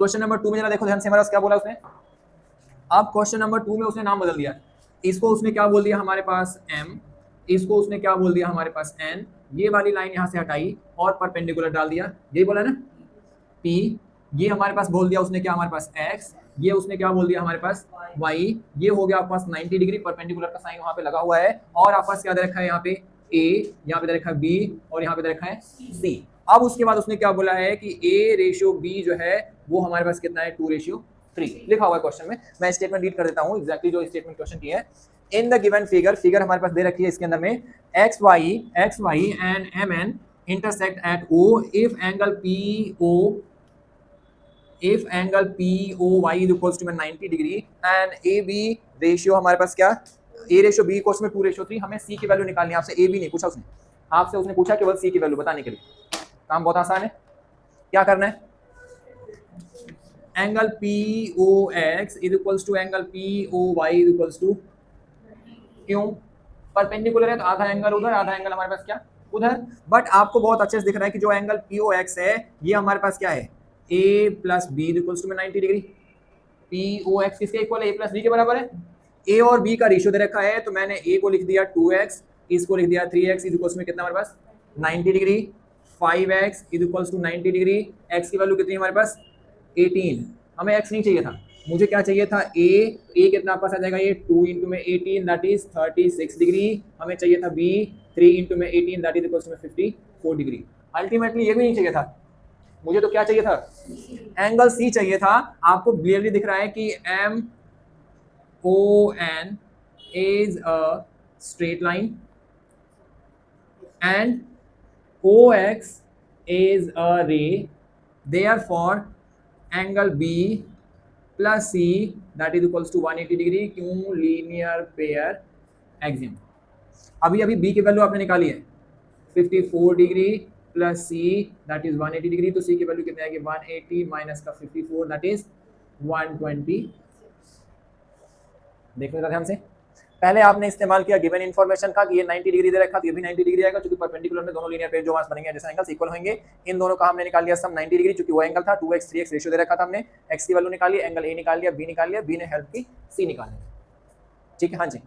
Question number 2 में जरा देखो ध्यान से, हमारे पास क्या बोला उसने। अब क्वेश्चन नंबर 2 में उसने नाम बदल दिया, इसको उसने क्या बोल दिया हमारे पास m, इसको उसने क्या बोल दिया हमारे पास n, ये वाली लाइन यहाँ से हटाई और परपेंडिकुलर डाल दिया, यही बोला ना p, ये हमारे पास बोल दिया उसने क्या हमारे पास x, ये उसने क्या बोल दिया हमारे पास y, ये हो गया आपके पास 90 डिग्री, परपेंडिकुलर का साइन वहां पे लगा हुआ है, और आपके पास क्या दे रखा है यहाँ पे a, यहाँ पे दे रखा है b, और यहाँ पे दे रखा है c। अब उसके बाद उसने क्या बोला है कि a/b जो है वो हमारे पास कितना है 2/3 लिखा हुआ है क्वेश्चन में। मैं स्टेटमेंट रीड कर देता हूँ एग्जैक्टली जो स्टेटमेंट क्वेश्चन की है। In the given figure, figure हमारे पास दे रखी है इसके अंदर में, X Y and M N intersect at O if angle POY is equals to 90 degree and AB ratio हमारे पास क्या, A/B कोर्स में 2/3। हमें C की वैल्यू निकालनी है, आपसे AB नहीं पूछा उसने, आपसे उसने पूछा केवल C की वैल्यू बताने के लिए। काम बहुत आसान है, क्या करना है, angle POX is equals to angle POY is equals to, क्यों, परपेंडिकुलर है तो आधा एंगल उधर आधा एंगल हमारे पास क्या उधर, बट आपको बहुत अच्छे से दिख रहा है कि जो एंगल POX है ये हमारे पास क्या है A + B equals to 90 degree. POX किसके इक्वल है, A + B के बराबर है। A और B का रेशियो दे रखा है, तो मैंने A को लिख दिया 2x, इसको लिख दिया 3x इक्वल्स में कितना हमारे पास 90 degree, 5x equals to 90 degree, x की वैल्यू कितनी है हमारे पास 18। हमें x नहीं चाहिए था, मुझे क्या चाहिए था a कितना आपका आ जाएगा, ये 2 इंटू में 18 दैट इज 36 डिग्री। हमें चाहिए था b 3 इंटू में 18 दैट इज इक्वल्स में 54 डिग्री। अल्टीमेटली ये भी नहीं चाहिए था, मुझे तो क्या चाहिए था, एंगल C चाहिए था। आपको क्लियरली दिख रहा है कि MON is a straight line and OX is a ray, therefore angle B plus C that is equals to 180 degree. क्यों, लीनियर पेयर एक्सिम। अभी अभी B की वैल्यू आपने निकाली है 54 degree plus C that is 180 degree, तो C की value कितनी आएगी 180 माइनस का 54 दैट इज 120। देखो ध्यान से, पहले आपने इस्तेमाल किया गिवन इन्फॉर्मेशन का कि ये 90 डिग्री दे रखा, तो ये भी 90 डिग्री आएगा, क्योंकि परपेंडिकुलर में दोनों लीनियर पेयर जो मास बनेंगे जैसे एंगल्स इक्वल होंगे। इन दोनों का हमने निकाल लिया सम 90 डिग्री, क्योंकि वो एंगल था 2x 3x रेशियो दे रखा था, हमने x की वैल्यू निकाली, एंगल A निकाल लिया, B निकाल लिया, B ने हेल्प की C निकालने। ठीक है, हाँ जी।